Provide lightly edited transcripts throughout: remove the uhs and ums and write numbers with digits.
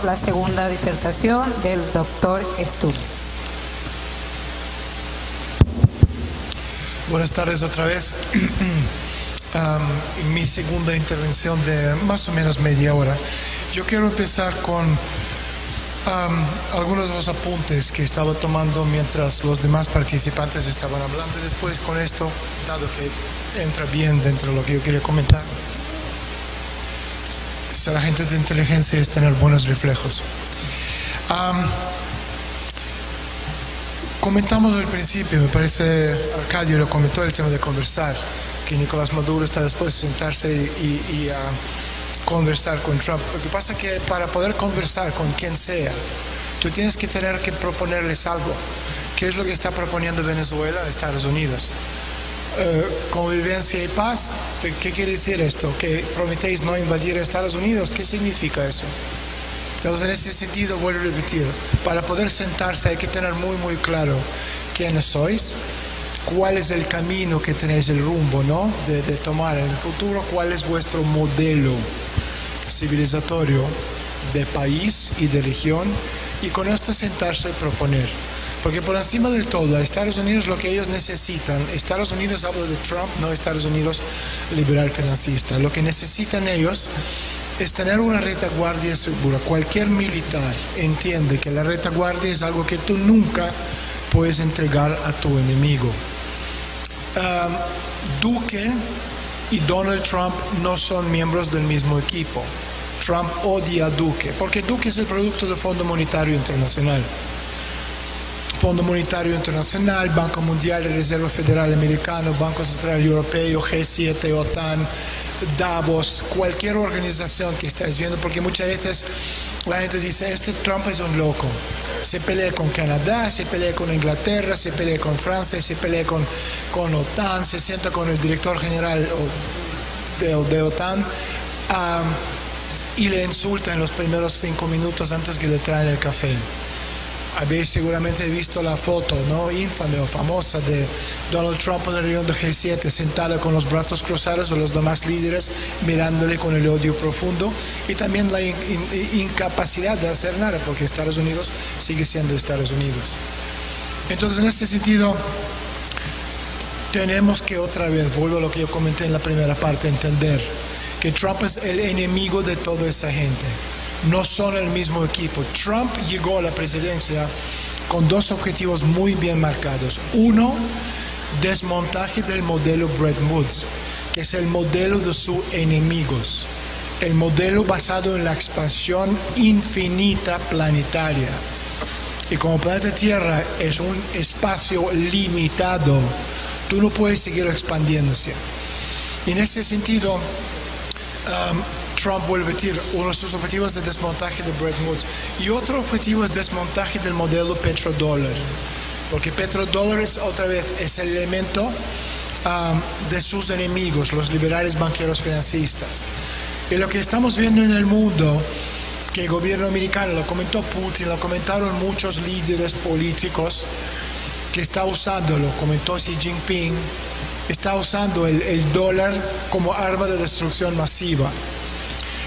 la segunda disertación del doctor Stubb. Buenas tardes otra vez. Mi segunda intervención de más o menos media hora. Yo quiero empezar con algunos de los apuntes que estaba tomando mientras los demás participantes estaban hablando. Y después con esto, dado que entra bien dentro de lo que yo quería comentar, ser agente de inteligencia es tener buenos reflejos. Comentamos al principio, me parece, Arcadio lo comentó, el tema de conversar, que Nicolás Maduro está dispuesto a sentarse y a conversar con Trump. Lo que pasa es que para poder conversar con quien sea, tú tienes que tener que proponerles algo. ¿Qué es lo que está proponiendo Venezuela a Estados Unidos? Convivencia y paz. ¿Qué quiere decir esto? ¿Que prometéis no invadir a Estados Unidos? ¿Qué significa eso? Entonces, en ese sentido, vuelvo a repetir, para poder sentarse hay que tener muy, muy claro quiénes sois, cuál es el camino que tenéis, el rumbo, ¿no?, de tomar en el futuro, cuál es vuestro modelo civilizatorio de país y de región, y con esto sentarse y proponer. Porque por encima de todo, a Estados Unidos lo que ellos necesitan, Estados Unidos, hablo de Trump, no Estados Unidos liberal financista, lo que necesitan ellos es tener una retaguardia segura. Cualquier militar entiende que la retaguardia es algo que tú nunca puedes entregar a tu enemigo. Duque y Donald Trump no son miembros del mismo equipo. Trump odia a Duque, porque Duque es el producto del Fondo Monetario Internacional. Fondo Monetario Internacional, Banco Mundial, Reserva Federal Americano, Banco Central Europeo, G7, OTAN, Davos, cualquier organización que estáis viendo, porque muchas veces la gente dice, este Trump es un loco, se pelea con Canadá, se pelea con Inglaterra, se pelea con Francia, se pelea con OTAN, se sienta con el director general de OTAN y le insulta en los primeros 5 minutos antes que le traen el café. Habéis seguramente visto la foto, ¿no?, infame o famosa de Donald Trump en la reunión de G7, sentado con los brazos cruzados a los demás líderes, mirándole con el odio profundo, y también la incapacidad de hacer nada, porque Estados Unidos sigue siendo Estados Unidos. Entonces, en este sentido, tenemos que otra vez, vuelvo a lo que yo comenté en la primera parte, entender que Trump es el enemigo de toda esa gente. No son el mismo equipo. Trump llegó a la presidencia con 2 objetivos muy bien marcados. Uno, desmontaje del modelo Bretton Woods, que es el modelo de sus enemigos, el modelo basado en la expansión infinita planetaria. Y como planeta Tierra es un espacio limitado, tú no puedes seguir expandiéndose. Y en ese sentido, Trump vuelve a repetir, uno de sus objetivos de desmontaje de Bretton Woods, y otro objetivo es desmontaje del modelo petrodólar, porque petrodólar es, otra vez, es el elemento de sus enemigos, los liberales banqueros financistas. Y lo que estamos viendo en el mundo, que el gobierno americano, lo comentó Putin, lo comentaron muchos líderes políticos, que está usando, lo comentó Xi Jinping, está usando el dólar como arma de destrucción masiva.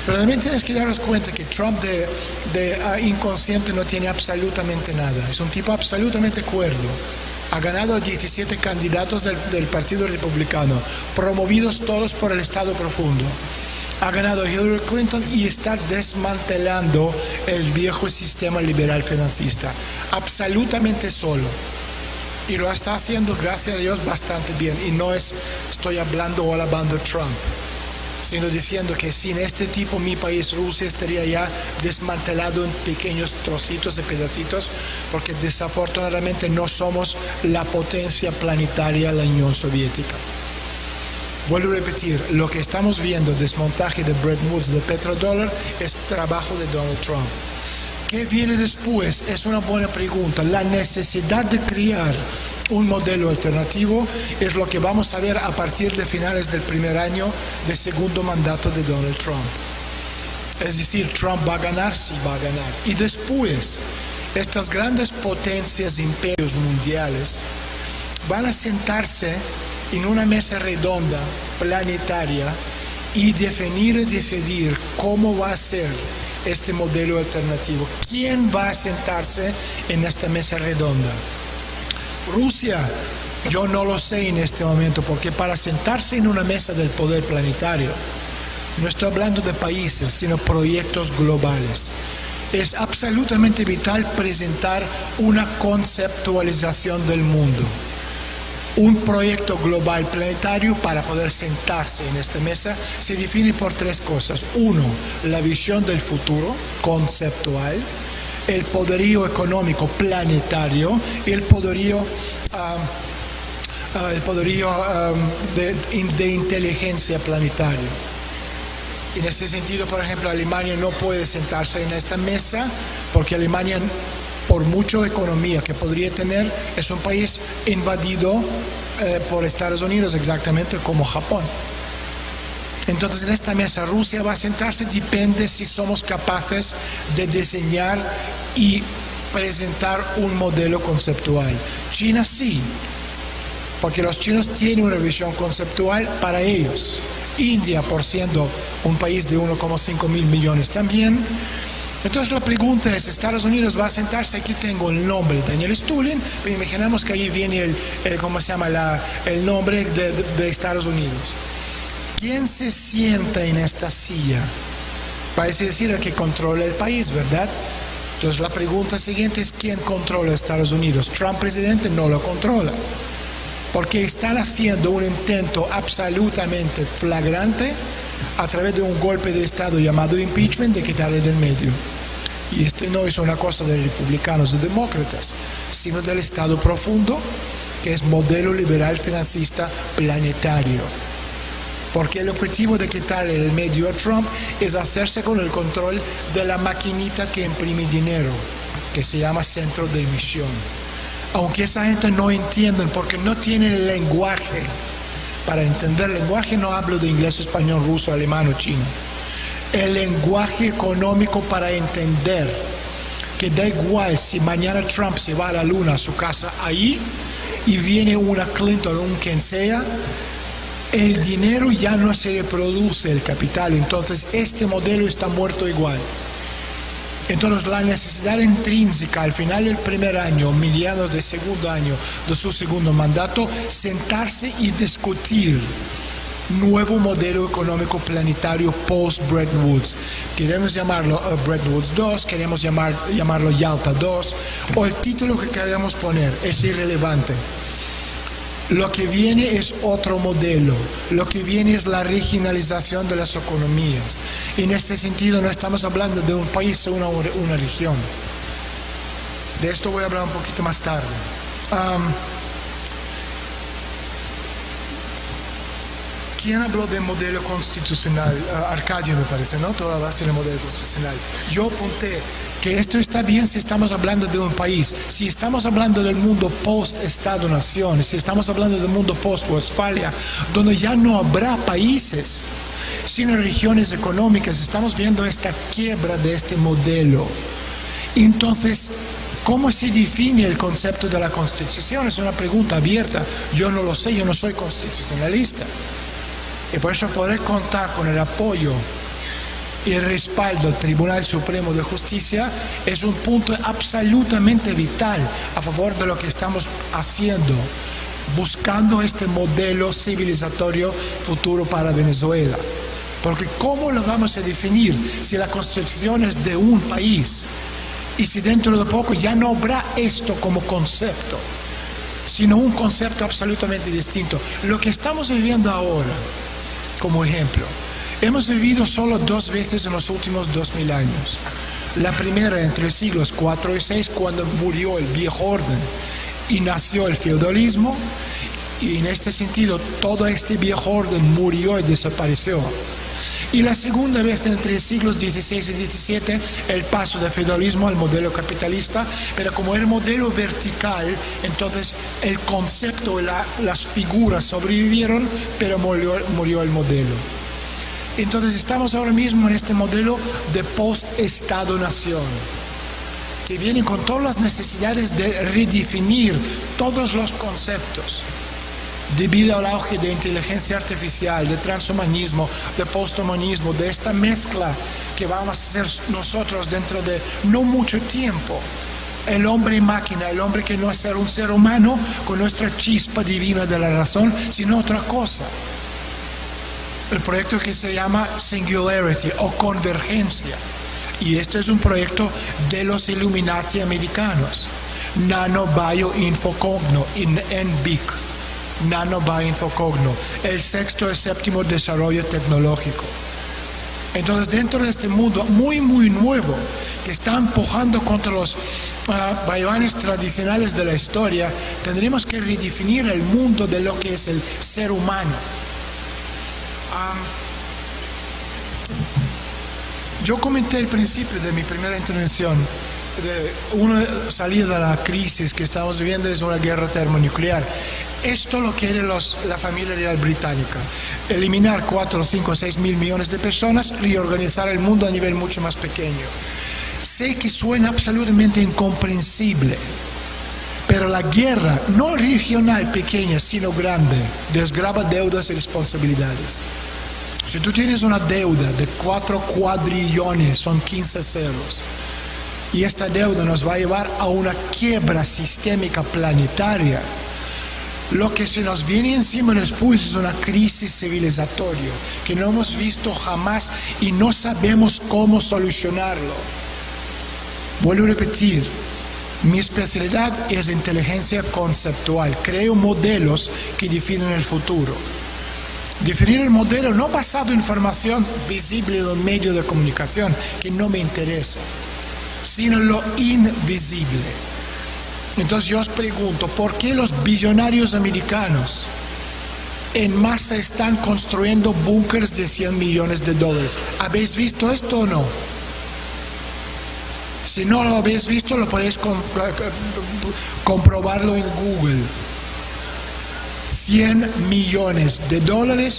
Pero también tienes que daros cuenta que Trump de inconsciente no tiene absolutamente nada. Es un tipo absolutamente cuerdo. Ha ganado a 17 candidatos del Partido Republicano, promovidos todos por el Estado profundo. Ha ganado a Hillary Clinton y está desmantelando el viejo sistema liberal financista. Absolutamente solo. Y lo está haciendo, gracias a Dios, bastante bien. Y no estoy hablando o alabando a Trump, sino diciendo que sin este tipo mi país, Rusia, estaría ya desmantelado en pequeños trocitos y pedacitos, porque desafortunadamente no somos la potencia planetaria, la Unión Soviética. Vuelvo a repetir, lo que estamos viendo, desmontaje de Bretton Woods, de petrodólar, es trabajo de Donald Trump. ¿Qué viene después? Es una buena pregunta. La necesidad de crear un modelo alternativo es lo que vamos a ver a partir de finales del primer año del segundo mandato de Donald Trump. Es decir, Trump va a ganar, sí va a ganar. Y después, estas grandes potencias, imperios mundiales, van a sentarse en una mesa redonda planetaria y definir y decidir cómo va a ser este modelo alternativo. ¿Quién va a sentarse en esta mesa redonda? Rusia, yo no lo sé en este momento, porque para sentarse en una mesa del poder planetario, no estoy hablando de países, sino proyectos globales. Es absolutamente vital presentar una conceptualización del mundo. Un proyecto global planetario, para poder sentarse en esta mesa, se define por tres cosas. Uno, la visión del futuro conceptual, el poderío económico planetario y el poderío de inteligencia planetario. En este sentido, por ejemplo, Alemania no puede sentarse en esta mesa porque Alemania, por mucha economía que podría tener, es un país invadido por Estados Unidos, exactamente como Japón. Entonces, en esta mesa Rusia va a sentarse, depende si somos capaces de diseñar y presentar un modelo conceptual. China sí, porque los chinos tienen una visión conceptual para ellos. India, por siendo un país de 1,5 mil millones también. Entonces la pregunta es, Estados Unidos va a sentarse, aquí tengo el nombre, Daniel Stulin, pero imaginemos que ahí viene el nombre de Estados Unidos. ¿Quién se sienta en esta silla? Parece decir el que controla el país, ¿verdad? Entonces la pregunta siguiente es, ¿quién controla Estados Unidos? Trump presidente no lo controla, porque están haciendo un intento absolutamente flagrante a través de un golpe de Estado llamado impeachment de quitarle del medio. Y esto no es una cosa de republicanos o demócratas, sino del Estado profundo, que es modelo liberal financista planetario. Porque el objetivo de quitarle el medio a Trump es hacerse con el control de la maquinita que imprime dinero, que se llama centro de emisión. Aunque esa gente no entienden porque no tienen el lenguaje. Para entender el lenguaje no hablo de inglés, español, ruso, alemán o chino. El lenguaje económico para entender que da igual si mañana Trump se va a la luna, a su casa ahí, y viene una Clinton o un quien sea, el dinero ya no se reproduce, el capital. Entonces este modelo está muerto igual. Entonces la necesidad intrínseca al final del primer año, mediados del segundo año de su segundo mandato, sentarse y discutir nuevo modelo económico planetario post-Bretton Woods. Queremos llamarlo Bretton Woods 2, queremos llamarlo Yalta 2, o el título que queremos poner, es irrelevante. Lo que viene es otro modelo, lo que viene es la regionalización de las economías. En este sentido no estamos hablando de un país o una región. De esto voy a hablar un poquito más tarde. ¿Quién habló de modelo constitucional? Arcadio me parece, ¿no? Tú hablaste del modelo constitucional. Yo apunté que esto está bien si estamos hablando de un país. Si estamos hablando del mundo post-Estado-Nación, si estamos hablando del mundo post-Westfalia, donde ya no habrá países, sino regiones económicas, estamos viendo esta quiebra de este modelo. Entonces, ¿cómo se define el concepto de la Constitución? Es una pregunta abierta. Yo no lo sé, yo no soy constitucionalista. Y por eso poder contar con el apoyo y el respaldo del Tribunal Supremo de Justicia es un punto absolutamente vital a favor de lo que estamos haciendo, buscando este modelo civilizatorio futuro para Venezuela. Porque ¿cómo lo vamos a definir si la Constitución es de un país? Y si dentro de poco ya no habrá esto como concepto, sino un concepto absolutamente distinto. Lo que estamos viviendo ahora, como ejemplo, hemos vivido solo 2 veces en los últimos 2000 años. La primera entre los siglos 4 y 6, cuando murió el viejo orden y nació el feudalismo, y en este sentido todo este viejo orden murió y desapareció. Y la segunda vez entre los siglos XVI y XVII, el paso del feudalismo al modelo capitalista, pero como era modelo vertical, entonces el concepto y las figuras sobrevivieron, pero murió el modelo. Entonces estamos ahora mismo en este modelo de post-Estado-Nación, que viene con todas las necesidades de redefinir todos los conceptos, debido al auge de inteligencia artificial, de transhumanismo, de posthumanismo, de esta mezcla que vamos a ser nosotros dentro de no mucho tiempo. El hombre máquina, el hombre que no es un ser humano con nuestra chispa divina de la razón, sino otra cosa. El proyecto que se llama Singularity o Convergencia. Y este es un proyecto de los Illuminati americanos. Nano Bio Infocogno, NBIC. Nano Bio Infocogno. El sexto y séptimo desarrollo tecnológico. Entonces, dentro de este mundo muy, muy nuevo, que está empujando contra los vaivanes tradicionales de la historia, tendremos que redefinir el mundo de lo que es el ser humano. Yo comenté al principio de mi primera intervención de una salida de la crisis que estamos viviendo es una guerra termonuclear. Esto lo quiere la familia real británica. Eliminar 4, 5, 6 mil millones de personas, reorganizar el mundo a nivel mucho más pequeño. Sé que suena absolutamente incomprensible, pero la guerra, no regional pequeña, sino grande, desgrava deudas y responsabilidades. Si tú tienes una deuda de 4 cuadrillones, son 15 ceros, y esta deuda nos va a llevar a una quiebra sistémica planetaria, lo que se nos viene encima después es una crisis civilizatoria que no hemos visto jamás y no sabemos cómo solucionarlo. Vuelvo a repetir, mi especialidad es inteligencia conceptual. Creo modelos que definen el futuro. Definir el modelo no basado en información visible en los medios de comunicación, que no me interesa, sino lo invisible. Entonces yo os pregunto, ¿por qué los billonarios americanos en masa están construyendo búnkers de $100 millones? ¿Habéis visto esto o no? Si no lo habéis visto, lo podéis comprobarlo en Google. $100 millones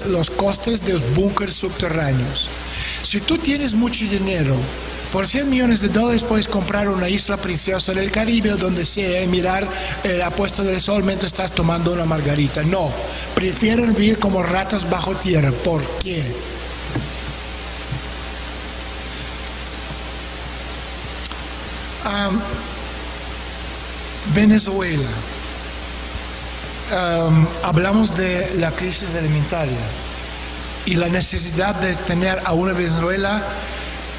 los costes de los búnkers subterráneos. Si tú tienes mucho dinero, por $100 millones puedes comprar una isla preciosa en el Caribe donde sea y mirar la puesta del sol mientras estás tomando una margarita. No, prefieren vivir como ratas bajo tierra. ¿Por qué? Venezuela. Hablamos de la crisis alimentaria y la necesidad de tener a una Venezuela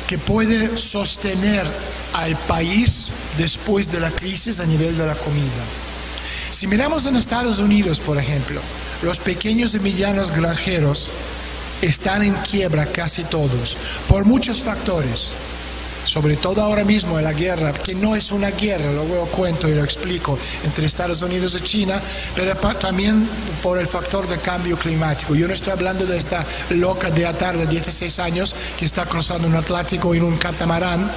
que puede sostener al país después de la crisis a nivel de la comida. Si miramos en Estados Unidos, por ejemplo, los pequeños y medianos granjeros están en quiebra casi todos, por muchos factores. Sobre todo ahora mismo en la guerra, que no es una guerra, luego cuento y lo explico, entre Estados Unidos y China, pero también por el factor de cambio climático. Yo no estoy hablando de esta loca de atar de 16 años que está cruzando un Atlántico en un catamarán,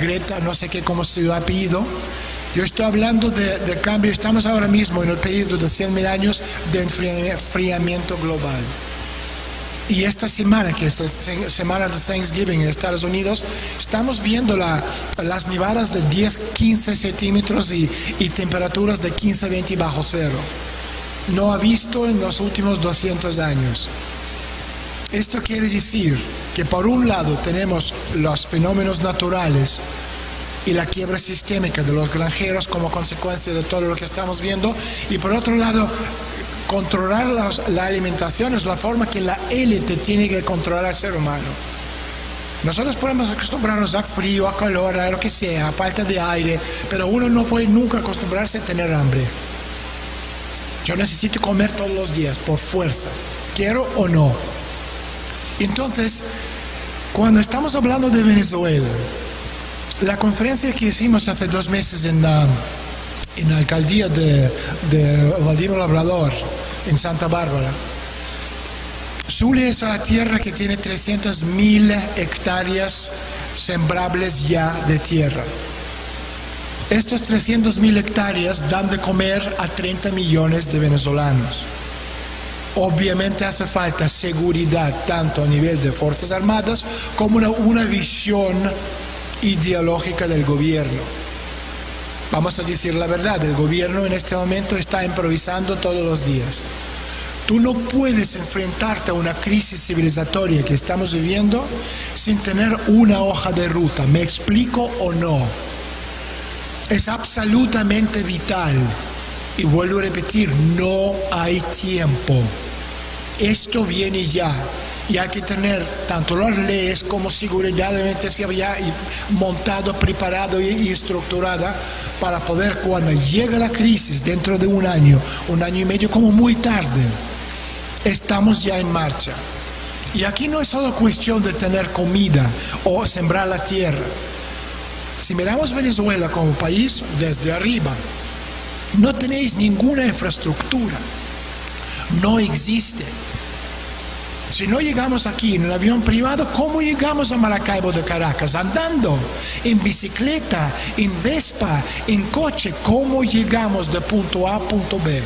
Greta, no sé qué, cómo se ha apellido. Yo estoy hablando de cambio, estamos ahora mismo en el periodo de 100.000 años de enfriamiento global. Y esta semana, que es la semana de Thanksgiving en Estados Unidos, estamos viendo las nevadas de 10-15 centímetros y temperaturas de 15-20 bajo cero. No ha visto en los últimos 200 años. Esto quiere decir que por un lado tenemos los fenómenos naturales y la quiebra sistémica de los granjeros como consecuencia de todo lo que estamos viendo, y por otro lado, controlar la alimentación es la forma que la élite tiene que controlar al ser humano. Nosotros podemos acostumbrarnos a frío, a calor, a lo que sea, a falta de aire, pero uno no puede nunca acostumbrarse a tener hambre. Yo necesito comer todos los días, por fuerza, quiero o no. Entonces, cuando estamos hablando de Venezuela, la conferencia que hicimos hace 2 meses en la alcaldía de Vladimir Labrador, en Santa Bárbara, Zulia es una tierra que tiene 300.000 hectáreas sembrables ya de tierra. Estos 300.000 hectáreas dan de comer a 30 millones de venezolanos. Obviamente hace falta seguridad tanto a nivel de Fuerzas Armadas como una visión ideológica del gobierno. Vamos a decir la verdad, el gobierno en este momento está improvisando todos los días. Tú no puedes enfrentarte a una crisis civilizatoria que estamos viviendo sin tener una hoja de ruta. ¿Me explico o no? Es absolutamente vital. Y vuelvo a repetir, no hay tiempo. Esto viene ya. Y hay que tener tanto las leyes como seguridad ya montado, preparado y estructurada para poder, cuando llegue la crisis dentro de un año y medio, como muy tarde, estamos ya en marcha. Y aquí no es solo cuestión de tener comida o sembrar la tierra. Si miramos Venezuela como país desde arriba, no tenéis ninguna infraestructura. No existe. Si no llegamos aquí en el avión privado, ¿cómo llegamos a Maracaibo de Caracas? Andando, en bicicleta, en Vespa, en coche. ¿Cómo llegamos de punto A a punto B?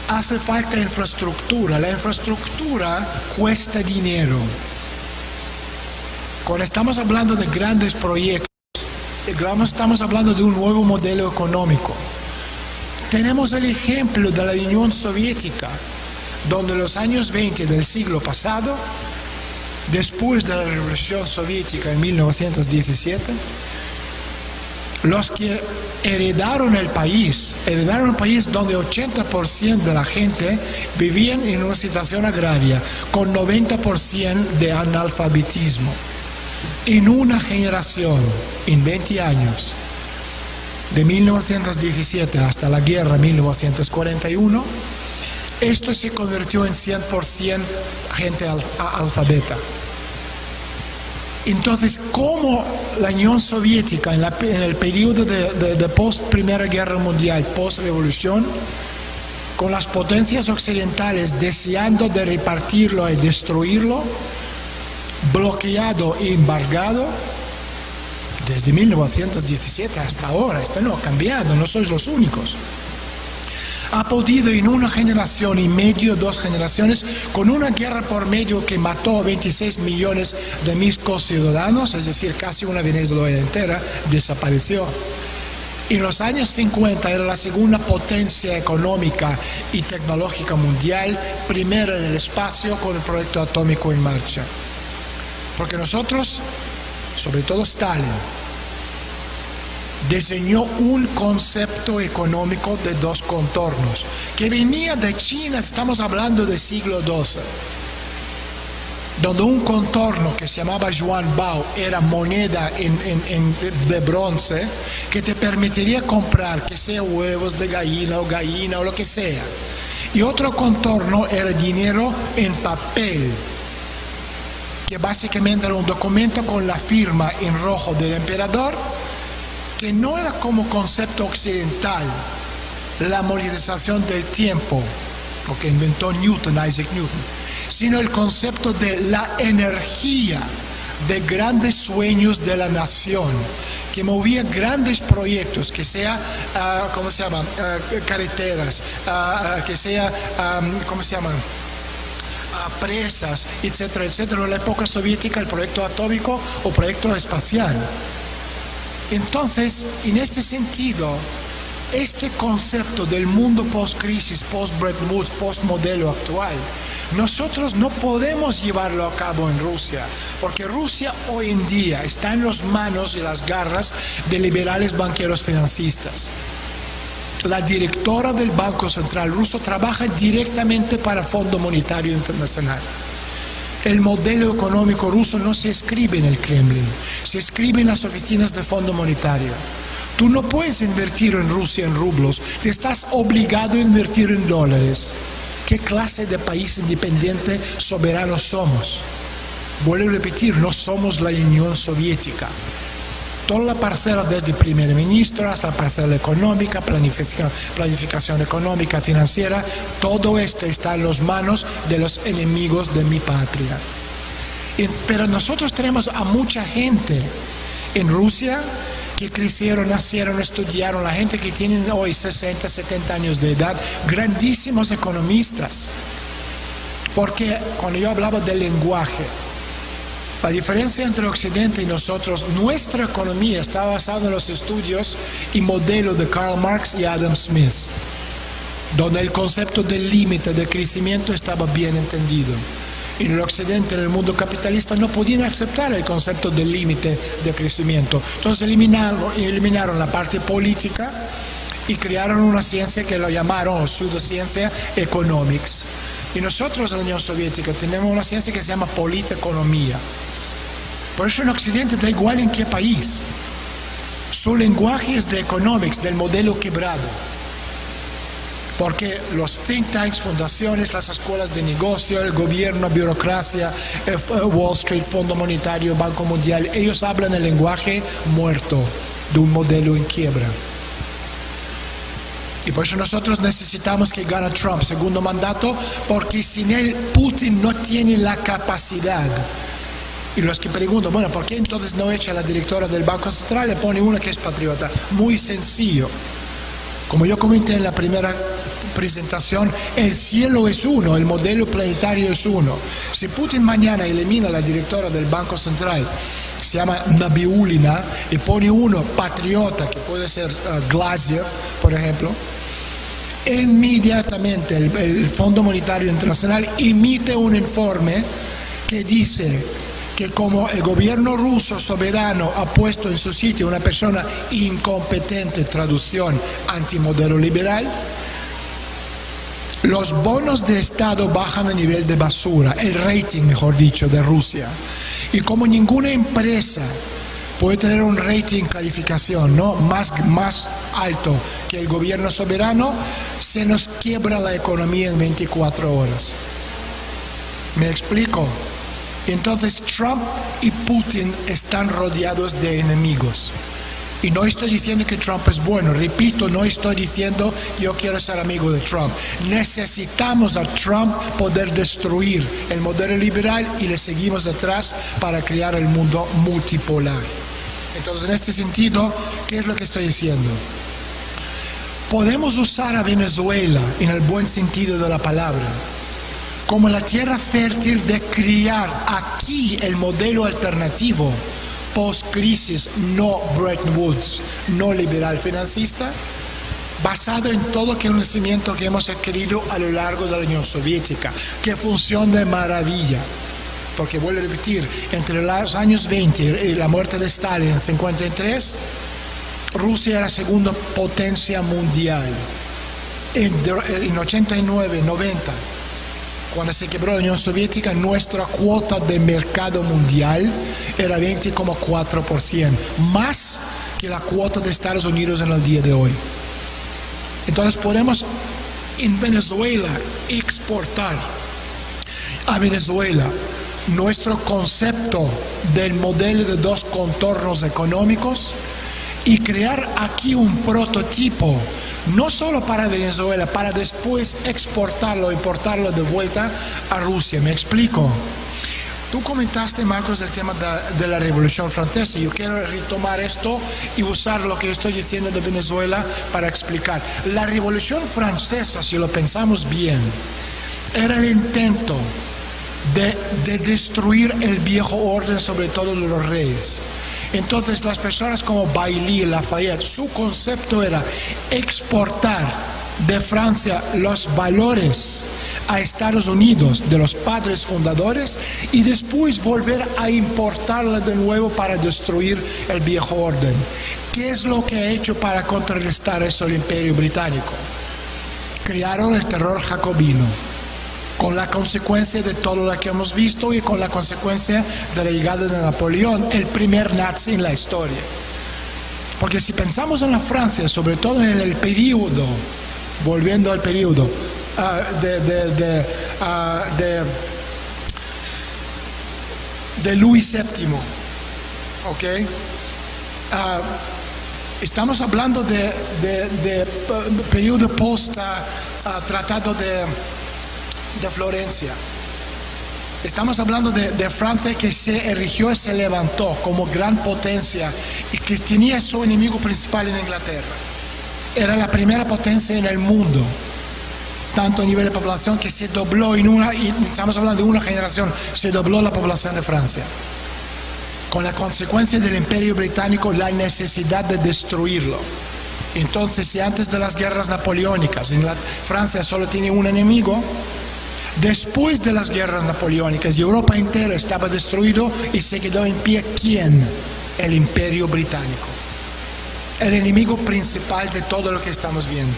Hace falta infraestructura. La infraestructura cuesta dinero. Cuando estamos hablando de grandes proyectos, estamos hablando de un nuevo modelo económico. Tenemos el ejemplo de la Unión Soviética, donde en los años 20 del siglo pasado, después de la Revolución Soviética en 1917, los que heredaron el país donde 80% de la gente vivían en una situación agraria, con 90% de analfabetismo. En una generación, en 20 años, de 1917 hasta la guerra 1941, esto se convirtió en 100% gente alfabeta. Entonces, ¿cómo la Unión Soviética en el periodo de post-Primera Guerra Mundial, post-revolución, con las potencias occidentales deseando de repartirlo y destruirlo, bloqueado e embargado, desde 1917 hasta ahora, esto no ha cambiado, no sois los únicos, ha podido en una generación y medio, 2 generaciones, con una guerra por medio que mató a 26 millones de mis conciudadanos, es decir, casi una Venezuela entera, desapareció. En los años 50 era la segunda potencia económica y tecnológica mundial, primera en el espacio con el proyecto atómico en marcha. Porque nosotros, sobre todo Stalin, diseñó un concepto económico de 2 contornos, que venía de China, estamos hablando del siglo XII, donde un contorno que se llamaba Yuan Bao era moneda de bronce, que te permitiría comprar, que sea huevos de gallina o lo que sea. Y otro contorno era dinero en papel, que básicamente era un documento con la firma en rojo del emperador, que no era como concepto occidental la monetización del tiempo, lo que inventó Isaac Newton, sino el concepto de la energía de grandes sueños de la nación, que movía grandes proyectos, que sea, carreteras, que sea, presas, etcétera, etcétera. En la época soviética, el proyecto atómico o proyecto espacial. Entonces, en este sentido, este concepto del mundo post-crisis, post-Bretton Woods, post-modelo actual, nosotros no podemos llevarlo a cabo en Rusia, porque Rusia hoy en día está en las manos y las garras de liberales banqueros financistas. La directora del Banco Central ruso trabaja directamente para el Fondo Monetario Internacional. El modelo económico ruso no se escribe en el Kremlin, se escribe en las oficinas del Fondo Monetario. Tú no puedes invertir en Rusia en rublos, te estás obligado a invertir en dólares. ¿Qué clase de país independiente soberano somos? Vuelvo a repetir, no somos la Unión Soviética. Toda la parcela, desde primer ministro hasta la parcela económica, planificación económica, financiera, todo esto está en las manos de los enemigos de mi patria. Pero nosotros tenemos a mucha gente en Rusia que crecieron, nacieron, estudiaron, la gente que tiene hoy 60, 70 años de edad, grandísimos economistas. Porque cuando yo hablaba del lenguaje, la diferencia entre Occidente y nosotros, nuestra economía está basada en los estudios y modelos de Karl Marx y Adam Smith. donde el concepto del límite de crecimiento estaba bien entendido. En el occidente, en el mundo capitalista, no podían aceptar el concepto del límite de crecimiento. Entonces eliminaron la parte política y crearon una ciencia que lo llamaron pseudociencia economics. Y nosotros en la Unión Soviética tenemos una ciencia que se llama politeconomía. Por eso en Occidente da igual en qué país. Su lenguaje es de economics, del modelo quebrado. Porque los think tanks, fundaciones, las escuelas de negocio, el gobierno, burocracia, Wall Street, Fondo Monetario, Banco Mundial, ellos hablan el lenguaje muerto de un modelo en quiebra. Y por eso nosotros necesitamos que gane Trump segundo mandato, porque sin él Putin no tiene la capacidad. Y los que preguntan, bueno, ¿por qué entonces no echa a la directora del Banco Central? Le pone una que es patriota. Muy sencillo. Como yo comenté en la primera presentación, el cielo es uno, el modelo planetario es uno. Si Putin mañana elimina a la directora del Banco Central, se llama Nabiulina, y pone uno patriota, que puede ser Glaziev, por ejemplo, inmediatamente el Fondo Monetario Internacional emite un informe que dice que como el gobierno ruso soberano ha puesto en su sitio una persona incompetente, traducción antimodelo liberal, los bonos de Estado bajan a nivel de basura, el rating, mejor dicho, de Rusia. Y como ninguna empresa puede tener un rating, calificación, ¿no?, más alto que el gobierno soberano, se nos quiebra la economía en 24 horas. ¿Me explico? Entonces Trump y Putin están rodeados de enemigos. Y no estoy diciendo que Trump es bueno, repito, no estoy diciendo yo quiero ser amigo de Trump. Necesitamos a Trump poder destruir el modelo liberal y le seguimos detrás para crear el mundo multipolar. Entonces, en este sentido, ¿qué es lo que estoy diciendo? Podemos usar a Venezuela, en el buen sentido de la palabra, como la tierra fértil de criar aquí el modelo alternativo post-crisis, no Bretton Woods, no liberal financista, basado en todo el conocimiento que hemos adquirido a lo largo de la Unión Soviética, que funciona de maravilla. Porque vuelvo a repetir, entre los años 20 y la muerte de Stalin en el 53, Rusia era la segunda potencia mundial. En 89, 90, cuando se quebró la Unión Soviética, nuestra cuota de mercado mundial era 20,4%, más que la cuota de Estados Unidos en el día de hoy. Entonces podemos en Venezuela exportar a Venezuela nuestro concepto del modelo de dos contornos económicos y crear aquí un prototipo, no solo para Venezuela, para después exportarlo, importarlo de vuelta a Rusia. ¿Me explico? Tú comentaste, Marcos, el tema de la Revolución Francesa. Yo quiero retomar esto y usar lo que estoy diciendo de Venezuela para explicar. La Revolución Francesa, si lo pensamos bien, era el intento de destruir el viejo orden, sobre todo de los reyes. Entonces las personas como Bailly, Lafayette, su concepto era exportar de Francia los valores a Estados Unidos de los padres fundadores y después volver a importarla de nuevo para destruir el viejo orden. ¿Qué es lo que ha hecho para contrarrestar eso el Imperio Británico? Crearon el terror jacobino, con la consecuencia de todo lo que hemos visto y con la consecuencia de la llegada de Napoleón, el primer nazi en la historia. Porque si pensamos en la Francia, sobre todo en el periodo, volviendo al periodo de Luis VII, ¿ok? Estamos hablando de periodo post tratado de Florencia. Estamos hablando de Francia que se erigió y se levantó como gran potencia y que tenía su enemigo principal en Inglaterra. Era la primera potencia en el mundo, tanto a nivel de población que se dobló y estamos hablando de una generación, se dobló la población de Francia. Con la consecuencia del Imperio Británico, la necesidad de destruirlo. Entonces, si antes de las guerras napoleónicas Francia solo tiene un enemigo, después de las guerras napoleónicas Europa entera estaba destruido y se quedó en pie ¿quién? El Imperio Británico, el enemigo principal de todo lo que estamos viendo.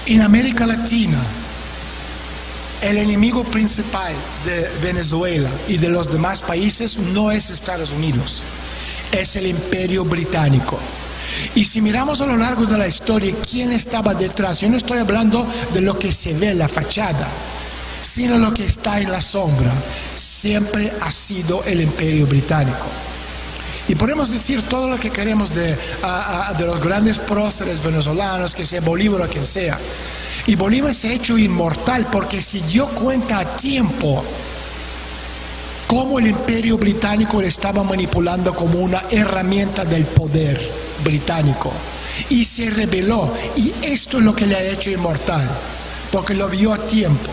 En América Latina, el enemigo principal de Venezuela y de los demás países no es Estados Unidos, es el Imperio Británico. Y si miramos a lo largo de la historia quién estaba detrás, yo no estoy hablando de lo que se ve, la fachada, sino lo que está en la sombra, siempre ha sido el Imperio Británico. Y podemos decir todo lo que queremos de los grandes próceres venezolanos, que sea Bolívar o quien sea. Y Bolívar se ha hecho inmortal porque se dio cuenta a tiempo cómo el Imperio Británico le estaba manipulando como una herramienta del poder británico. Y se rebeló. Y esto es lo que le ha hecho inmortal, porque lo vio a tiempo.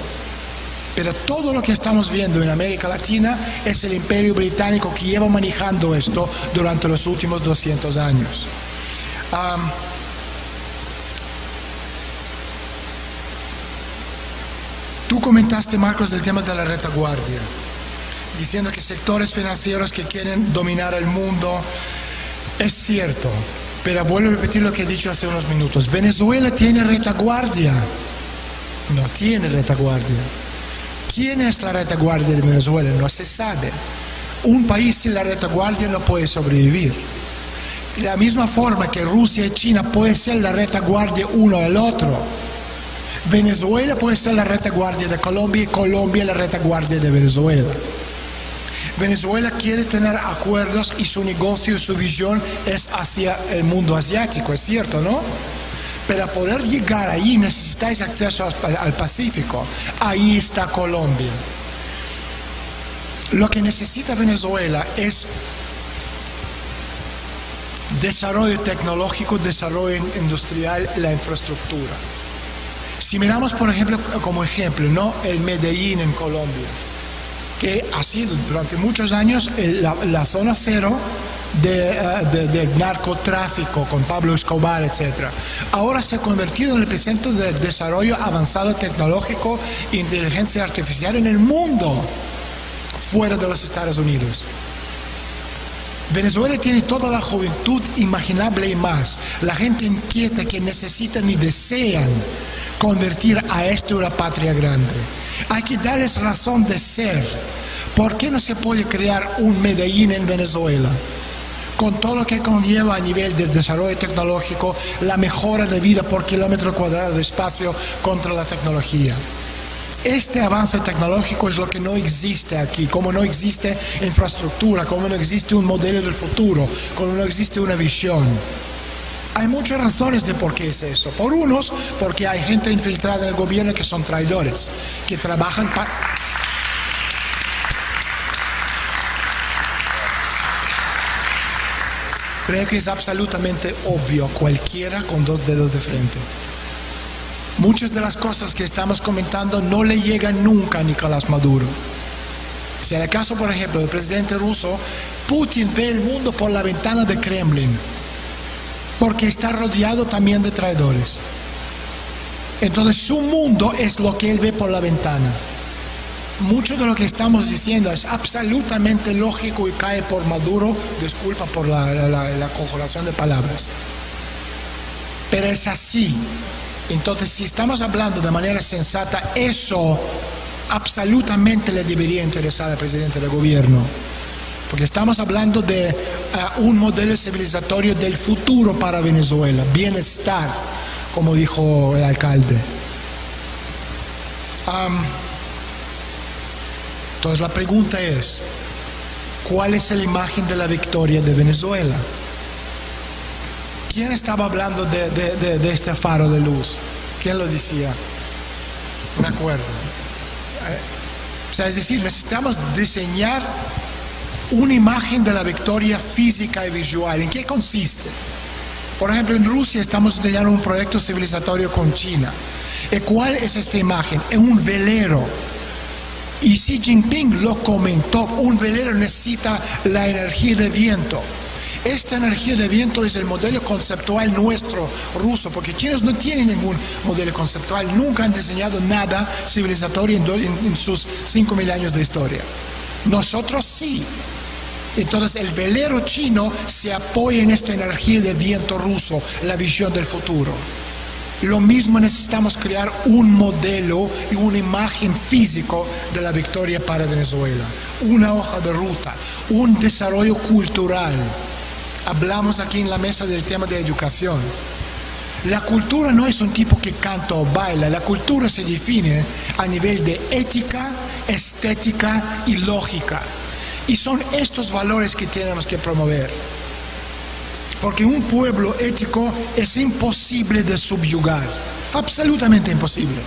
Pero todo lo que estamos viendo en América Latina es el Imperio Británico que lleva manejando esto durante los últimos 200 años. Tú comentaste, Marcos, el tema de la retaguardia, diciendo que sectores financieros que quieren dominar el mundo. Es cierto, pero vuelvo a repetir lo que he dicho hace unos minutos. ¿Venezuela tiene retaguardia? No tiene retaguardia. ¿Quién es la retaguardia de Venezuela? No se sabe. Un país sin la retaguardia no puede sobrevivir. De la misma forma que Rusia y China pueden ser la retaguardia uno del otro, Venezuela puede ser la retaguardia de Colombia y Colombia la retaguardia de Venezuela. Venezuela quiere tener acuerdos y su negocio y su visión es hacia el mundo asiático, es cierto, ¿no? Para poder llegar ahí necesitáis acceso al Pacífico. Ahí está Colombia. Lo que necesita Venezuela es desarrollo tecnológico, desarrollo industrial y la infraestructura. Si miramos, por ejemplo, como ejemplo, ¿no? El Medellín en Colombia, que ha sido durante muchos años la zona cero del narcotráfico con Pablo Escobar, etc. Ahora se ha convertido en el epicentro del desarrollo avanzado tecnológico e inteligencia artificial en el mundo, fuera de los Estados Unidos. Venezuela tiene toda la juventud imaginable y más, la gente inquieta que necesitan y desean convertir a esto en una patria grande. Hay que darles razón de ser. ¿Por qué no se puede crear un Medellín en Venezuela? Con todo lo que conlleva a nivel de desarrollo tecnológico, la mejora de vida por kilómetro cuadrado de espacio contra la tecnología. Este avance tecnológico es lo que no existe aquí, como no existe infraestructura, como no existe un modelo del futuro, como no existe una visión. Hay muchas razones de por qué es eso. Por unos, porque hay gente infiltrada en el gobierno que son traidores, que trabajan para... Creo que es absolutamente obvio, cualquiera con dos dedos de frente. Muchas de las cosas que estamos comentando no le llegan nunca a Nicolás Maduro. Si en el caso, por ejemplo, del presidente ruso, Putin ve el mundo por la ventana de Kremlin, porque está rodeado también de traidores. Entonces su mundo es lo que él ve por la ventana. Mucho de lo que estamos diciendo es absolutamente lógico y cae por Maduro, disculpa por la conjugación de palabras. Pero es así. Entonces, si estamos hablando de manera sensata, eso absolutamente le debería interesar al presidente del gobierno. Porque estamos hablando de un modelo civilizatorio del futuro para Venezuela, bienestar, como dijo el alcalde. Entonces la pregunta es, ¿cuál es la imagen de la victoria de Venezuela? ¿Quién estaba hablando de este faro de luz? ¿Quién lo decía? No me acuerdo. O sea, es decir, necesitamos diseñar una imagen de la victoria física y visual. ¿En qué consiste? Por ejemplo, en Rusia estamos diseñando un proyecto civilizatorio con China. ¿Y cuál es esta imagen? Es un velero. Y Xi Jinping lo comentó, un velero necesita la energía de viento. Esta energía de viento es el modelo conceptual nuestro, ruso, porque chinos no tienen ningún modelo conceptual, nunca han diseñado nada civilizatorio en sus 5.000 años de historia. Nosotros sí. Entonces el velero chino se apoya en esta energía de viento ruso, la visión del futuro. Lo mismo necesitamos crear un modelo y una imagen físico de la victoria para Venezuela, una hoja de ruta, un desarrollo cultural. Hablamos aquí en la mesa del tema de educación. La cultura no es un tipo que canta o baila, la cultura se define a nivel de ética, estética y lógica. Y son estos valores que tenemos que promover. Porque un pueblo ético es imposible de subyugar, absolutamente imposible.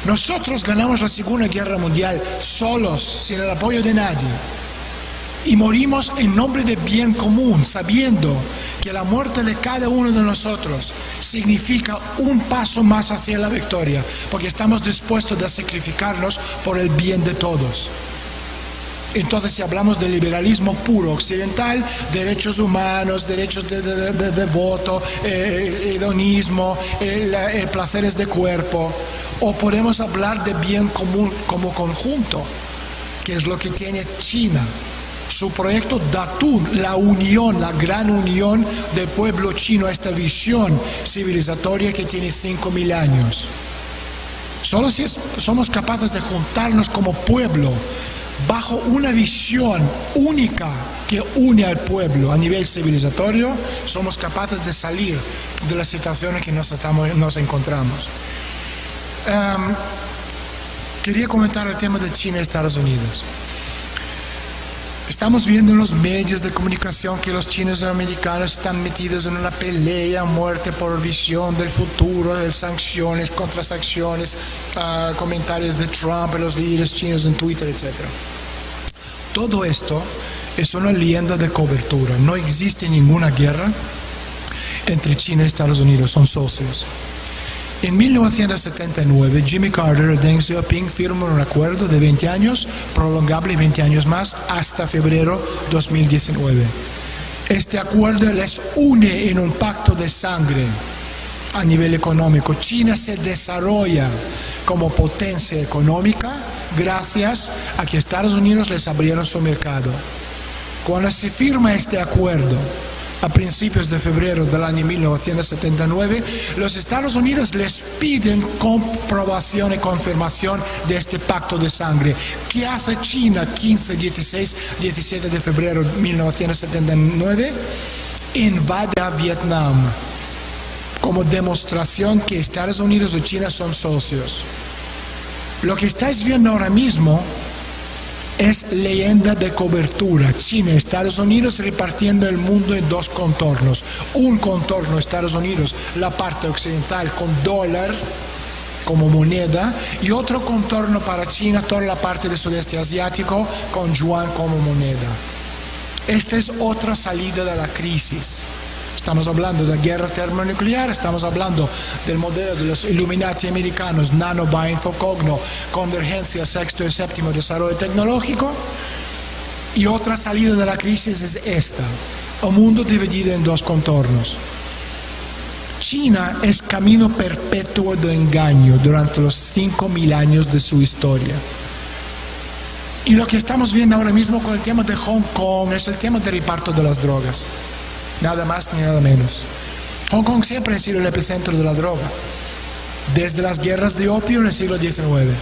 Nosotros ganamos la Segunda Guerra Mundial solos, sin el apoyo de nadie. Y morimos en nombre del bien común, sabiendo que la muerte de cada uno de nosotros significa un paso más hacia la victoria, porque estamos dispuestos a sacrificarnos por el bien de todos. Entonces, si hablamos de liberalismo puro occidental, derechos humanos, derechos de voto, hedonismo, placeres de cuerpo, o podemos hablar de bien común como conjunto, que es lo que tiene China. Su proyecto Datun, la unión, la gran unión del pueblo chino a esta visión civilizatoria que tiene 5.000 años. Solo si somos capaces de juntarnos como pueblo bajo una visión única que une al pueblo a nivel civilizatorio, somos capaces de salir de la situación en que nos encontramos. Quería comentar el tema de China y Estados Unidos. Estamos viendo en los medios de comunicación que los chinos y los americanos están metidos en una pelea a muerte por visión del futuro, de sanciones, contra sanciones, comentarios de Trump y los líderes chinos en Twitter, etc. Todo esto es una leyenda de cobertura. No existe ninguna guerra entre China y Estados Unidos, son socios. En 1979, Jimmy Carter y Deng Xiaoping firman un acuerdo de 20 años, prolongable 20 años más, hasta febrero 2019. Este acuerdo les une en un pacto de sangre a nivel económico. China se desarrolla como potencia económica gracias a que Estados Unidos les abrieron su mercado. Cuando se firma este acuerdo, a principios de febrero del año 1979, los Estados Unidos les piden comprobación y confirmación de este pacto de sangre. ¿Qué hace China 15, 16, 17 de febrero de 1979? Invade a Vietnam como demostración que Estados Unidos y China son socios. Lo que estáis viendo ahora mismo es leyenda de cobertura. China y Estados Unidos repartiendo el mundo en dos contornos. Un contorno Estados Unidos, la parte occidental con dólar como moneda, y otro contorno para China, toda la parte del sudeste asiático con yuan como moneda. Esta es otra salida de la crisis. Estamos hablando de guerra termonuclear, estamos hablando del modelo de los Illuminati americanos, Nano, Bioinfo, Cogno, convergencia, sexto y séptimo desarrollo tecnológico. Y otra salida de la crisis es esta, un mundo dividido en dos contornos. China es camino perpetuo de engaño durante los 5.000 años de su historia. Y lo que estamos viendo ahora mismo con el tema de Hong Kong es el tema del reparto de las drogas. Nada más ni nada menos. Hong Kong siempre ha sido el epicentro de la droga, desde las guerras de opio en el siglo XIX.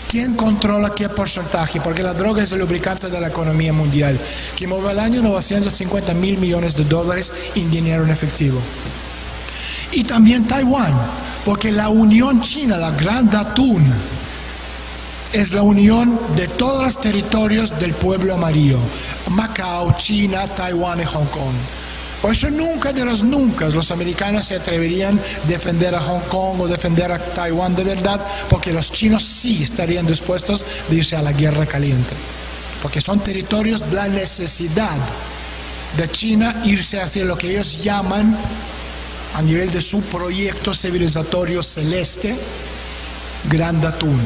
¿Quién controla qué porcentaje? Porque la droga es el lubricante de la economía mundial, que mueve al año 950 mil millones de dólares en dinero en efectivo. Y también Taiwán, porque la Unión China, la Gran Datun, es la unión de todos los territorios del pueblo amarillo: Macao, China, Taiwán y Hong Kong. Por eso nunca de los nunca los americanos se atreverían a defender a Hong Kong o defender a Taiwán de verdad, porque los chinos sí estarían dispuestos de irse a la guerra caliente, porque son territorios de la necesidad de China irse hacia lo que ellos llaman, a nivel de su proyecto civilizatorio celeste, Gran Datun.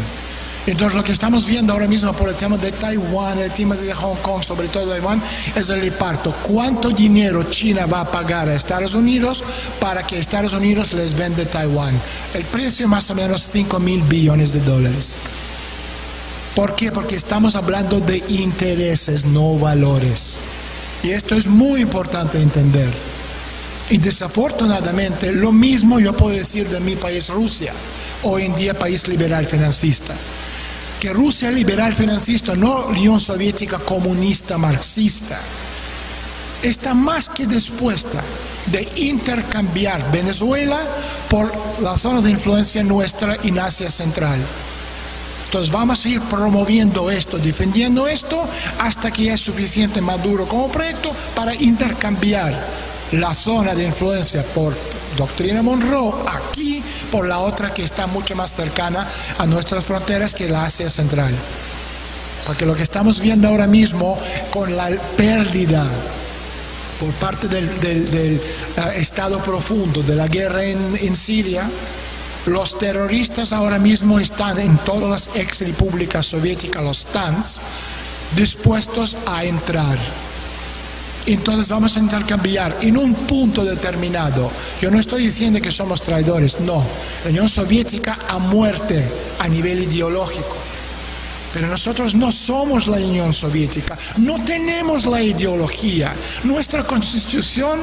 Entonces lo que estamos viendo ahora mismo por el tema de Taiwán, el tema de Hong Kong, sobre todo Taiwán, es el reparto. ¿Cuánto dinero China va a pagar a Estados Unidos para que Estados Unidos les venda Taiwán? El precio más o menos $5,000 billones. ¿Por qué? Porque estamos hablando de intereses, no valores. Y esto es muy importante entender. Y desafortunadamente lo mismo yo puedo decir de mi país, Rusia, hoy en día país liberal financista. Que Rusia liberal financista, no Unión Soviética comunista marxista, está más que dispuesta de intercambiar Venezuela por la zona de influencia nuestra en Asia Central. Entonces vamos a ir promoviendo esto, defendiendo esto, hasta que es suficiente maduro como proyecto para intercambiar la zona de influencia por doctrina Monroe aquí, por la otra que está mucho más cercana a nuestras fronteras, que la Asia Central. Porque lo que estamos viendo ahora mismo con la pérdida por parte del Estado profundo, de la guerra en Siria, los terroristas ahora mismo están en todas las ex repúblicas soviéticas, los stans, dispuestos a entrar. Entonces vamos a intercambiar en un punto determinado. Yo no estoy diciendo que somos traidores, no. La Unión Soviética a muerte a nivel ideológico. Pero nosotros no somos la Unión Soviética, no tenemos la ideología. Nuestra Constitución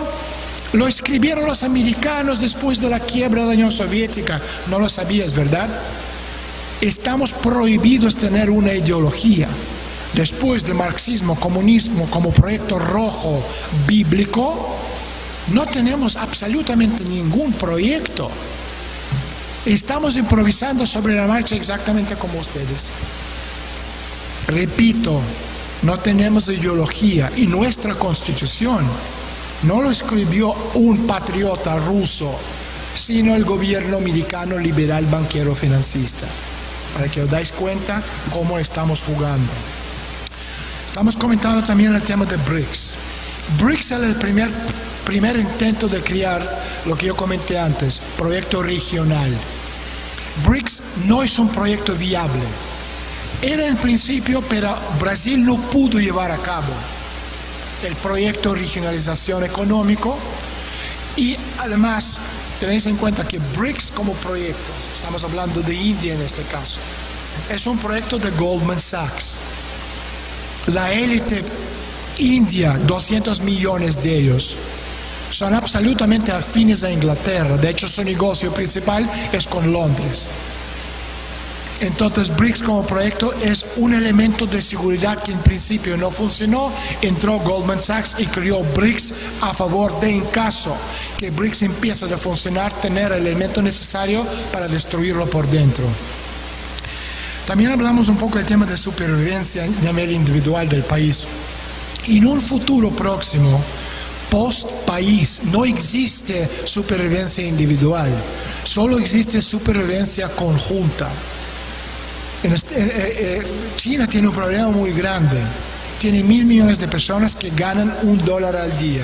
lo escribieron los americanos después de la quiebra de la Unión Soviética. No lo sabías, ¿verdad? Estamos prohibidos tener una ideología. Después de marxismo, comunismo como proyecto rojo bíblico, no tenemos absolutamente ningún proyecto. Estamos improvisando sobre la marcha exactamente como ustedes. Repito, no tenemos ideología y nuestra Constitución no lo escribió un patriota ruso, sino el gobierno americano liberal banquero financista. Para que os dais cuenta cómo estamos jugando. Estamos comentando también el tema de BRICS. BRICS es el primer intento de crear lo que yo comenté antes, proyecto regional. BRICS no es un proyecto viable. Era en principio, pero Brasil no pudo llevar a cabo el proyecto de regionalización económico, y además tenéis en cuenta que BRICS como proyecto, estamos hablando de India en este caso, es un proyecto de Goldman Sachs. La élite india, 200 millones de ellos, son absolutamente afines a Inglaterra. De hecho, su negocio principal es con Londres. Entonces, BRICS como proyecto es un elemento de seguridad que en principio no funcionó. Entró Goldman Sachs y creó BRICS a favor de, en caso que BRICS empiece a funcionar, tener el elemento necesario para destruirlo por dentro. También hablamos un poco del tema de supervivencia a nivel individual del país. En un futuro próximo, post-país, no existe supervivencia individual, solo existe supervivencia conjunta. China tiene un problema muy grande. Tiene 1.000 millones de personas que ganan $1 al día.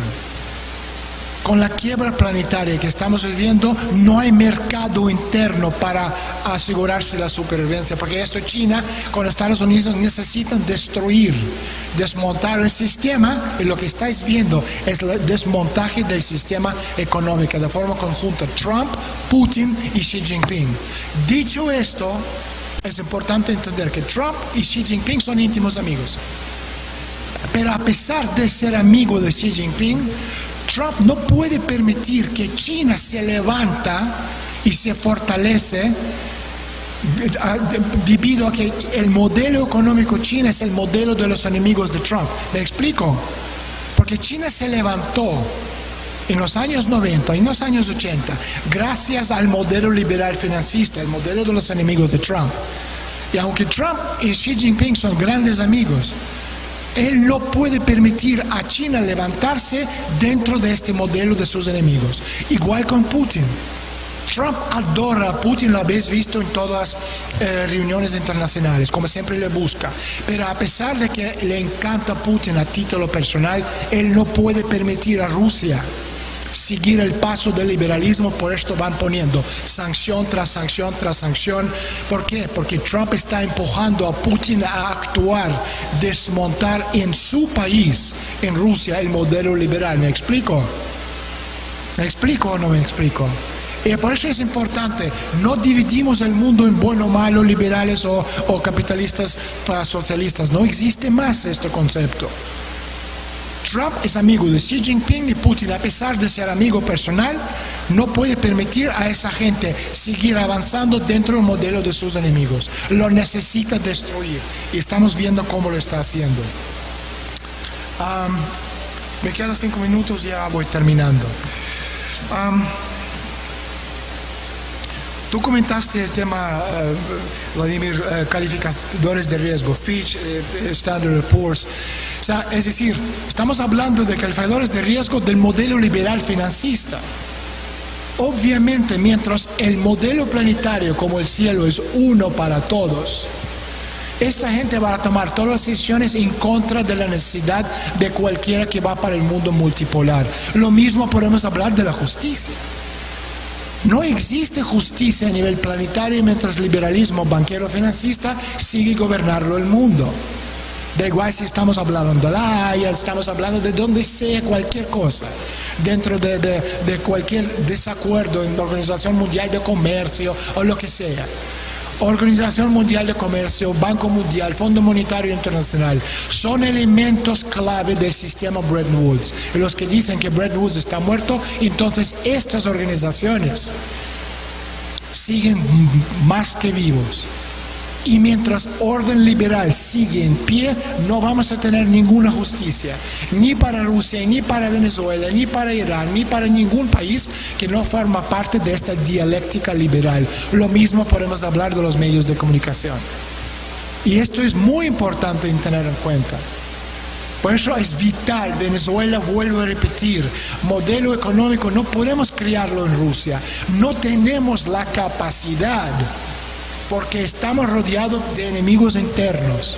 Con la quiebra planetaria que estamos viviendo, no hay mercado interno para asegurarse la supervivencia, porque esto China con Estados Unidos necesitan destruir, desmontar el sistema, y lo que estáis viendo es el desmontaje del sistema económico de forma conjunta, Trump, Putin y Xi Jinping. Dicho esto, es importante entender que Trump y Xi Jinping son íntimos amigos. Pero a pesar de ser amigo de Xi Jinping, Trump no puede permitir que China se levanta y se fortalece debido a que el modelo económico chino es el modelo de los enemigos de Trump. ¿Me explico? Porque China se levantó en los años 90 y en los años 80 gracias al modelo liberal financista, el modelo de los enemigos de Trump. Y aunque Trump y Xi Jinping son grandes amigos, él no puede permitir a China levantarse dentro de este modelo de sus enemigos. Igual con Putin. Trump adora a Putin, lo habéis visto en todas las reuniones internacionales, como siempre le busca. Pero a pesar de que le encanta a Putin a título personal, él no puede permitir a Rusia seguir el paso del liberalismo, por esto van poniendo sanción tras sanción tras sanción. ¿Por qué? Porque Trump está empujando a Putin a actuar, desmontar en su país, en Rusia, el modelo liberal. ¿Me explico? ¿Me explico o no me explico? Y por eso es importante, no dividimos el mundo en bueno, malo, liberales o capitalistas para socialistas. No existe más este concepto. Trump es amigo de Xi Jinping y Putin, a pesar de ser amigo personal, no puede permitir a esa gente seguir avanzando dentro del modelo de sus enemigos. Lo necesita destruir y estamos viendo cómo lo está haciendo. Me quedan 5 minutos, ya voy terminando. Tú comentaste el tema, Vladimir, calificadores de riesgo, Fitch, Standard & Poor's. O sea, es decir, estamos hablando de calificadores de riesgo del modelo liberal financista. Obviamente, mientras el modelo planetario como el cielo es uno para todos, esta gente va a tomar todas las decisiones en contra de la necesidad de cualquiera que va para el mundo multipolar. Lo mismo podemos hablar de la justicia. No existe justicia a nivel planetario mientras el liberalismo banquero financista sigue gobernando el mundo. Da igual si estamos hablando de la Haya, estamos hablando de donde sea, cualquier cosa, dentro de cualquier desacuerdo en la Organización Mundial de Comercio o lo que sea. Organización Mundial de Comercio, Banco Mundial, Fondo Monetario Internacional, son elementos clave del sistema Bretton Woods. Y los que dicen que Bretton Woods está muerto, entonces estas organizaciones siguen más que vivos. Y mientras orden liberal sigue en pie, no vamos a tener ninguna justicia, ni para Rusia, ni para Venezuela, ni para Irán, ni para ningún país que no forma parte de esta dialéctica liberal. Lo mismo podemos hablar de los medios de comunicación. Y esto es muy importante en tener en cuenta. Por eso es vital, Venezuela, vuelvo a repetir, modelo económico no podemos crearlo en Rusia, no tenemos la capacidad, porque estamos rodeados de enemigos internos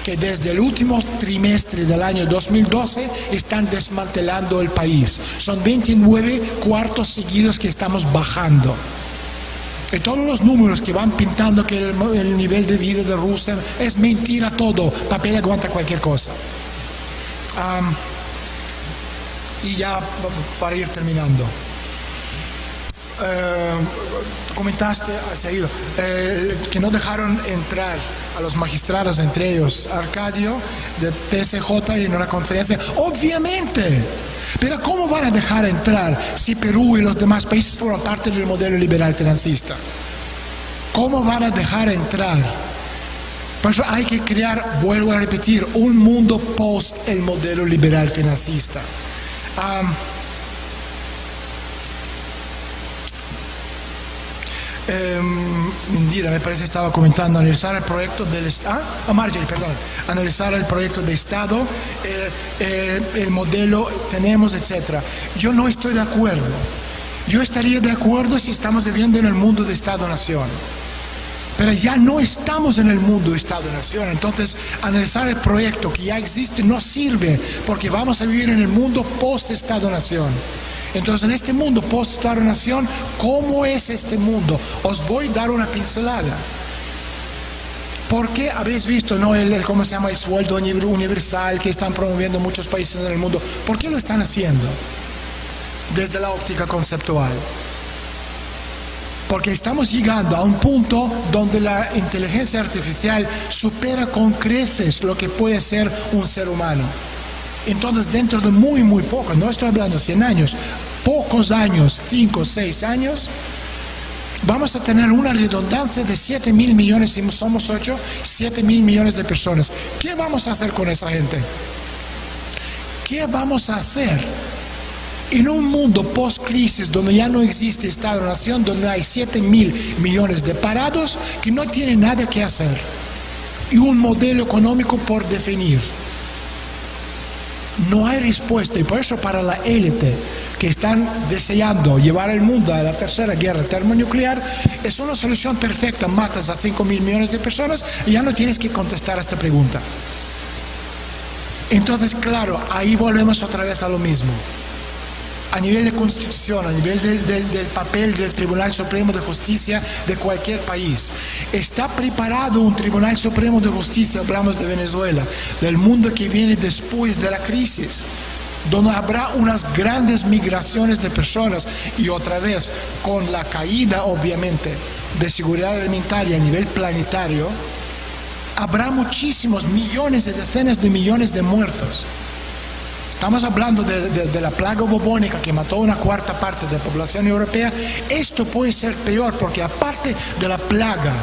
que desde el último trimestre del año 2012 están desmantelando el país. Son 29 cuartos seguidos que estamos bajando. Y todos los números que van pintando que el nivel de vida de Rusia es mentira todo, papel aguanta cualquier cosa. Y ya para ir terminando. Comentaste seguido que no dejaron entrar a los magistrados, entre ellos Arcadio de TSJ, en una conferencia. Obviamente, pero ¿cómo van a dejar entrar si Perú y los demás países fueron parte del modelo liberal financista? ¿Cómo van a dejar entrar? Por eso hay que crear, vuelvo a repetir, un mundo post el modelo liberal financista. Indira, me parece, estaba comentando analizar el proyecto del Estado, Marjorie, perdón, analizar el proyecto de Estado, el modelo tenemos, etcétera. Yo no estoy de acuerdo. Yo estaría de acuerdo si estamos viviendo en el mundo de Estado-Nación. Pero ya no estamos en el mundo de Estado-Nación. Entonces, analizar el proyecto que ya existe no sirve, porque vamos a vivir en el mundo post-Estado-Nación. Entonces, en este mundo post-Estado-Nación, ¿cómo es este mundo? Os voy a dar una pincelada. ¿Por qué habéis visto, no, cómo se llama, el sueldo universal que están promoviendo muchos países en el mundo? ¿Por qué lo están haciendo? Desde la óptica conceptual. Porque estamos llegando a un punto donde la inteligencia artificial supera con creces lo que puede ser un ser humano. Entonces, dentro de muy, muy poco, no estoy hablando de 100 años, pocos años, 5 o 6 años, vamos a tener una redundancia de 7.000 millones, si somos 8, 7.000 millones de personas. ¿Qué vamos a hacer con esa gente? ¿Qué vamos a hacer en un mundo post-crisis donde ya no existe Estado-Nación, donde hay 7.000 millones de parados que no tienen nada que hacer y un modelo económico por definir? No hay respuesta, y por eso para la élite que están deseando llevar el mundo a la tercera guerra termonuclear, es una solución perfecta. Matas a 5.000 millones de personas y ya no tienes que contestar a esta pregunta. Entonces, claro, ahí volvemos otra vez a lo mismo. a nivel de constitución, a nivel del papel del Tribunal Supremo de Justicia de cualquier país. ¿Está preparado un Tribunal Supremo de Justicia, hablamos de Venezuela, del mundo que viene después de la crisis, donde habrá unas grandes migraciones de personas y otra vez con la caída obviamente de seguridad alimentaria a nivel planetario, habrá muchísimos millones y decenas de millones de muertos? Estamos hablando de la plaga bubónica que mató una cuarta parte de la población europea. Esto puede ser peor porque aparte de la plaga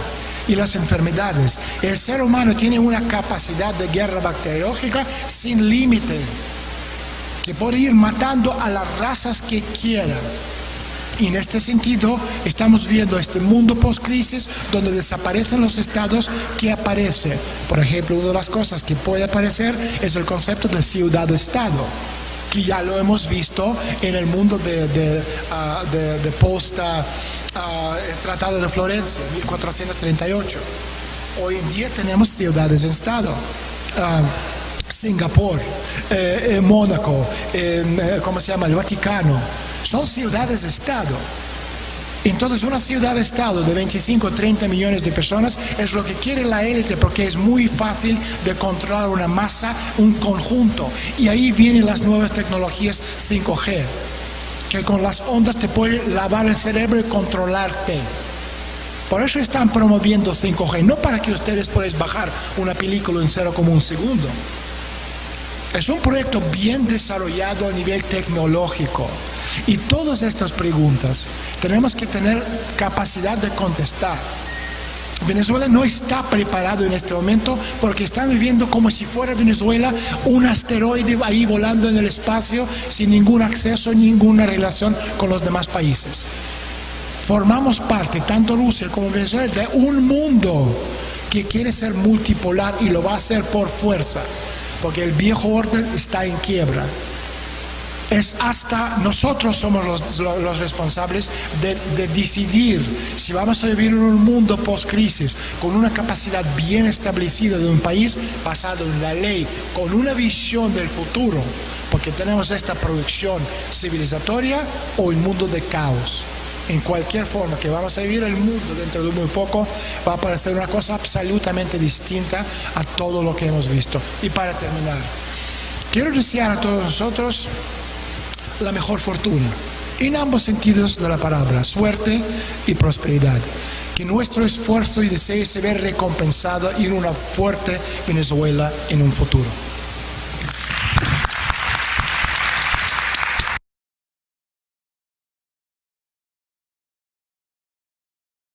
y las enfermedades, el ser humano tiene una capacidad de guerra bacteriológica sin límite, que puede ir matando a las razas que quiera. Y en este sentido estamos viendo este mundo post-crisis donde desaparecen los estados que aparece. Por ejemplo, una de las cosas que puede aparecer es el concepto de ciudad-estado, que ya lo hemos visto en el mundo de Tratado de Florencia, 1438. Hoy en día tenemos ciudades-estado. Singapur, Mónaco, ¿cómo se llama? El Vaticano. Son ciudades-estado. Entonces una ciudad-estado de 25 o 30 millones de personas es lo que quiere la élite, porque es muy fácil de controlar una masa, un conjunto. Y ahí vienen las nuevas tecnologías 5G, que con las ondas te pueden lavar el cerebro y controlarte. Por eso están promoviendo 5G, no para que ustedes puedan bajar una película en 0,1 segundo. Es un proyecto bien desarrollado a nivel tecnológico. Y todas estas preguntas tenemos que tener capacidad de contestar. Venezuela no está preparado en este momento porque están viviendo como si fuera Venezuela un asteroide ahí volando en el espacio sin ningún acceso, ninguna relación con los demás países. Formamos parte, tanto Rusia como Venezuela, de un mundo que quiere ser multipolar y lo va a hacer por fuerza, porque el viejo orden está en quiebra. Es hasta nosotros somos los responsables de decidir si vamos a vivir en un mundo post-crisis con una capacidad bien establecida de un país basado en la ley, con una visión del futuro, porque tenemos esta proyección civilizatoria, o un mundo de caos. En cualquier forma que vamos a vivir, el mundo dentro de muy poco va a parecer una cosa absolutamente distinta a todo lo que hemos visto. Y para terminar, quiero desear a todos nosotros la mejor fortuna, en ambos sentidos de la palabra, suerte y prosperidad. Que nuestro esfuerzo y deseo se vea recompensado en una fuerte Venezuela en un futuro.